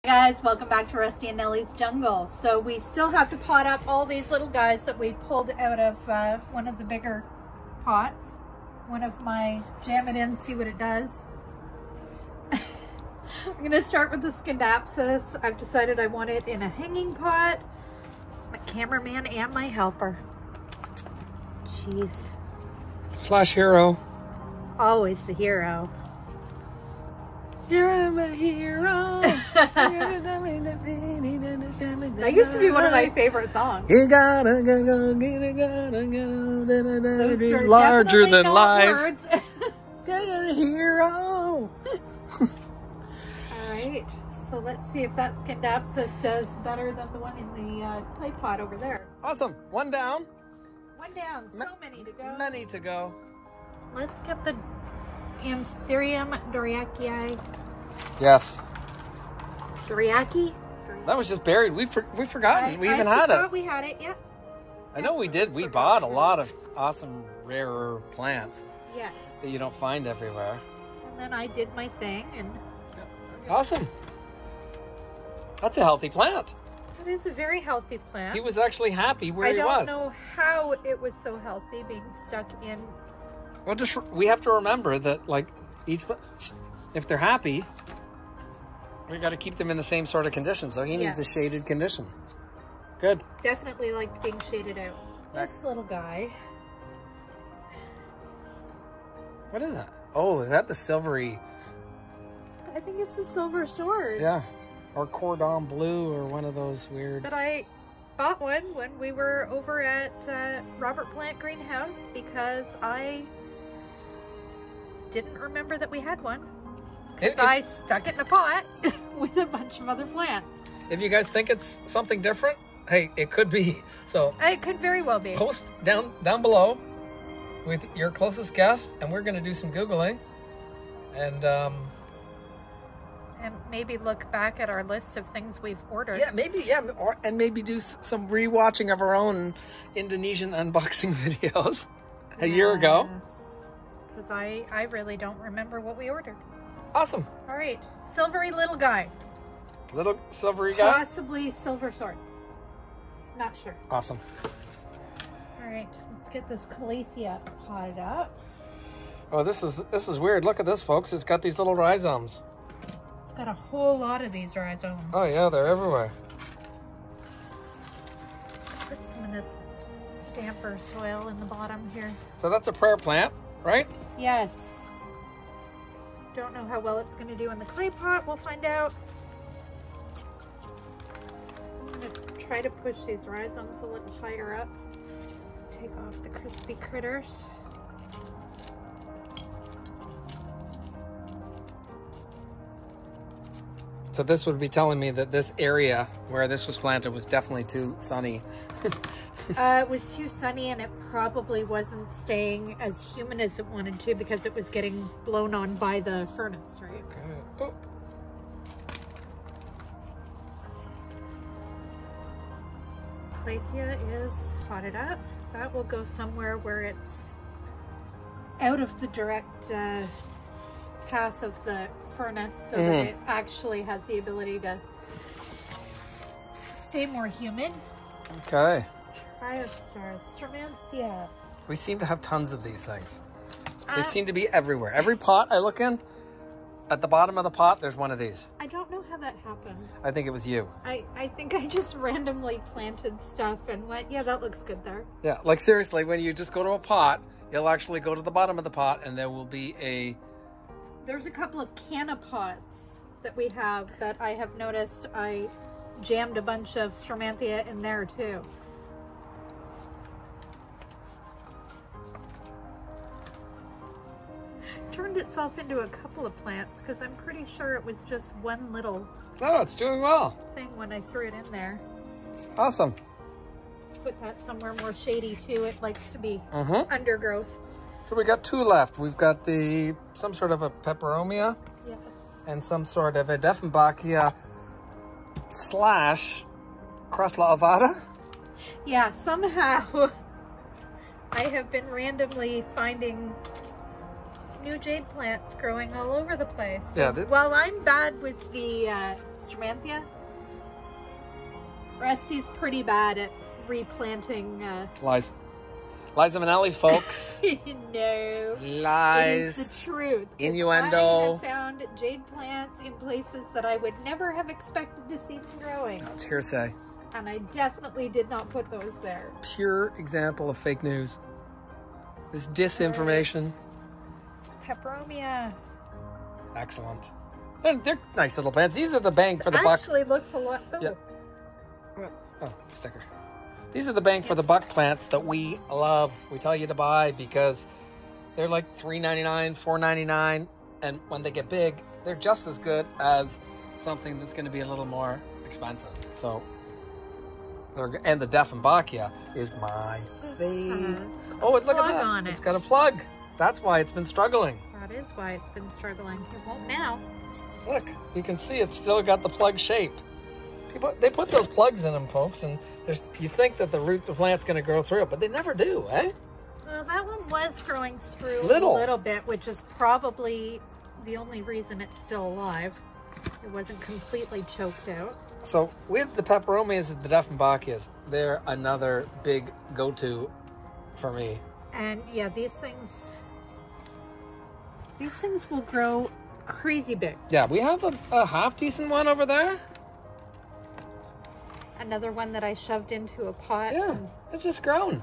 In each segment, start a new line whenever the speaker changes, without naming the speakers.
Guys, welcome back to Rusty and Nellie's Jungle. So we still have to pot up all these little guys that we pulled out of one of the bigger pots. One of my jam it in, see what it does. I'm gonna start with the Scindapsus. I've decided I want it in a hanging pot. My cameraman and my helper. Jeez.
Slash hero.
Always the hero.
You're my hero.
That used to be one of my favorite songs.
You gotta larger than life. You're a hero.
Alright, so let's see if that Scindapsus does better than the one in the clay pot over there.
Awesome. One down.
One down, so many to go.
Many to go.
Let's get the Anthurium Veitchii.
Yes.
Veitchii?
That was just buried. We've forgotten. We even had it.
We had it, yeah.
I know we did. We bought a lot of awesome, rarer plants.
Yes.
That you don't find everywhere.
And then I did my thing and...
Awesome. That's a healthy plant.
It is a very healthy plant.
He was actually happy where he was.
I don't know how it was so healthy being stuck in...
Well, we have to remember that, like, if they're happy, we got to keep them in the same sort of condition. So he needs a shaded condition. Good.
Definitely like being shaded out. This little guy.
What is that? Oh, is that the silvery?
I think it's the silver sword.
Yeah. Or cordon bleu or one of those weird.
But I bought one when we were over at Robert Plant Greenhouse because I didn't remember that we had one. Because I stuck it in a pot with a bunch of other plants.
If you guys think it's something different, hey, it could be. So
it could very well be.
Post down below with your closest guest, and we're going to do some Googling. And
maybe look back at our list of things we've ordered.
Yeah, maybe, and maybe do some rewatching of our own Indonesian unboxing videos a year ago.
Because I really don't remember what we ordered.
Awesome.
All right, silvery little guy.
Little silvery guy?
Possibly silver sword. Not sure.
Awesome.
All right, let's get this Calathea potted up.
Oh, this is weird. Look at this, folks. It's got these little rhizomes.
It's got a whole lot of these rhizomes.
Oh yeah, they're everywhere.
Put some of this damper soil in the bottom here.
So that's a prayer plant, right?
Yes. Don't know how well it's going to do in the clay pot. We'll find out. I'm going to try to push these rhizomes a little higher up. Take off the crispy critters.
So this would be telling me that this area where this was planted was definitely too sunny.
It was too sunny and it probably wasn't staying as humid as it wanted to because it was getting blown on by the furnace, right?
Okay. Oh.
Calathea is potted up. That will go somewhere where it's out of the direct path of the furnace so that it actually has the ability to stay more humid.
Okay.
Triostar, Stromanthia.
We seem to have tons of these things. They seem to be everywhere. Every pot I look in, at the bottom of the pot, there's one of these.
I don't know how that happened.
I think it was you.
I think I just randomly planted stuff and went, yeah, that looks good there.
Yeah, like seriously, when you just go to a pot, you'll actually go to the bottom of the pot and there will be a...
There's a couple of canna pots that we have that I have noticed I jammed a bunch of Stromanthia in there too. Turned itself into a couple of plants because I'm pretty sure it was just one little
it's doing well
thing when I threw it in there.
Awesome.
Put that somewhere more shady too. It likes to be undergrowth.
So we got two left. We've got some sort of a peperomia and some sort of a Dieffenbachia / Crosla ovata.
Yeah, somehow I have been randomly finding new jade plants growing all over the place. So
Yeah.
while I'm bad with the Stromanthia, Rusty's pretty bad at replanting.
Lies. Liza Minnelli, folks.
No.
Lies.
It is the truth.
Innuendo.
I have found jade plants in places that I would never have expected to see them growing.
That's hearsay.
And I definitely did not put those there.
Pure example of fake news. This disinformation.
Peperomia.
Excellent. They're nice little plants. These are the bang for the buck.
Actually looks a lot. Oh.
Yeah. Oh, sticker. These are the bang for the buck plants that we love. We tell you to buy because they're like $3.99, $4.99, and when they get big, they're just as good as something that's going to be a little more expensive. So, and the Dieffenbachia is my fave. Oh, look at that! It's got a plug. That's why it's been struggling.
That is why it's been struggling. It won't now.
Look, you can see it's still got the plug shape. They put those plugs in them, folks, and you think that the plant's going to grow through it, but they never do, eh?
Well, that one was growing through a little bit, which is probably the only reason it's still alive. It wasn't completely choked out. So
with the peperomias and the Dieffenbachias, they're another big go-to for me.
And yeah, these things will grow crazy big.
Yeah, we have a half decent one over there.
Another one that I shoved into a pot.
Yeah, it's just grown.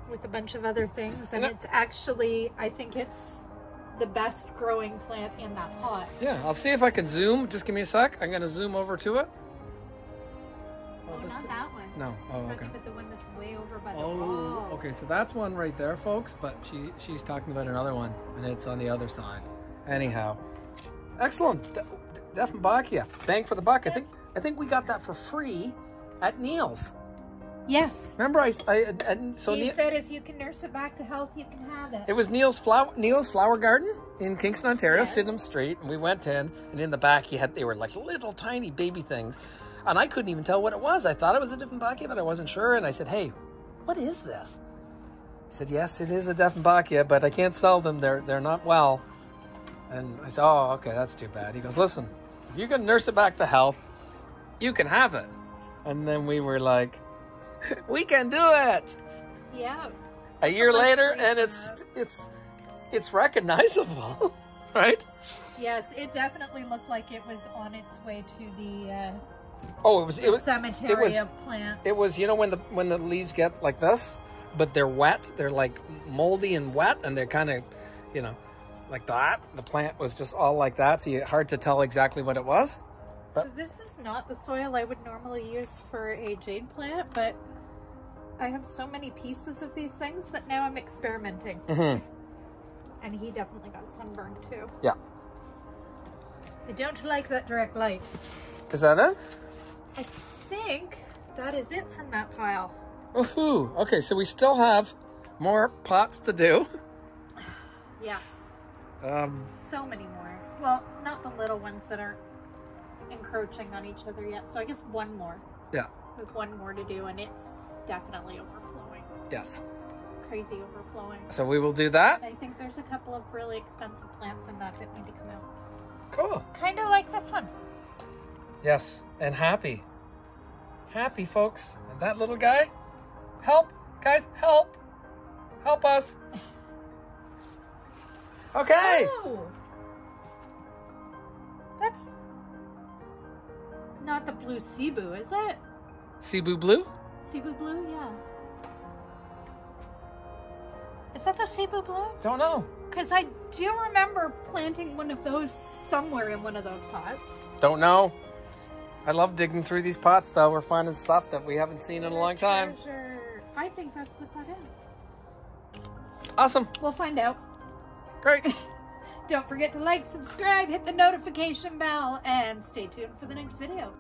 With a bunch of other things. And it's actually, I think it's the best growing plant in that pot.
Yeah, I'll see if I can zoom. Just give me a sec. I'm going to zoom over to it.
Oh, not that one.
No. Oh, okay.
But the one that's way over by the wall.
Okay, so that's one right there, folks. But she's talking about another one, and it's on the other side. Anyhow, excellent. Dieffenbachia, bang for the buck. I think we got that for free at Neil's.
Yes.
Remember, he
said if you can nurse it back to health, you can have it.
It was Neil's flower garden in Kingston, Ontario, yes. Sydenham Street, and we went in, and in the back they were like little tiny baby things, and I couldn't even tell what it was. I thought it was a Dieffenbachia, but I wasn't sure, and I said, "Hey, what is this?" He said, "Yes, it is a Dieffenbachia, but I can't sell them. They're not well." And I said, "Oh, okay, that's too bad." He goes, "Listen, if you can nurse it back to health, you can have it." And then we were like, we can do it.
Yeah.
A year later, and it's recognizable, right?
Yes, it definitely looked like it was on its way to the cemetery of plants.
It was, you know, when the leaves get like this, but they're wet, they're like moldy and wet, and they're kind of, you know, like that. The plant was just all like that, so hard to tell exactly what it was.
So this is not the soil I would normally use for a jade plant, but I have so many pieces of these things that now I'm experimenting. Mm-hmm. And he definitely got sunburned too.
Yeah.
I don't like that direct light.
Is that it?
I think that is it from that pile.
Woohoo! Okay, so we still have more pots to do.
Yes. So many more. Well, not the little ones that aren't encroaching on each other yet, so I guess one more.
Yeah.
With one more to do, and it's definitely overflowing.
Yes.
Crazy overflowing.
So we will do that.
And I think there's a couple of really expensive plants in that need to come out.
Cool.
Kind of like this one.
Yes, and happy. Happy, folks. And that little guy, help, guys, help. Help us. Okay.
Oh. That's not the blue Cebu, is it?
Cebu blue?
Cebu blue, yeah. Is that the Cebu blue?
Don't know.
Because I do remember planting one of those somewhere in one of those pots.
Don't know. I love digging through these pots, though. We're finding stuff that we haven't seen in a long time.
I think that's what that is.
Awesome.
We'll find out.
Great.
Don't forget to like, subscribe, hit the notification bell, and stay tuned for the next video.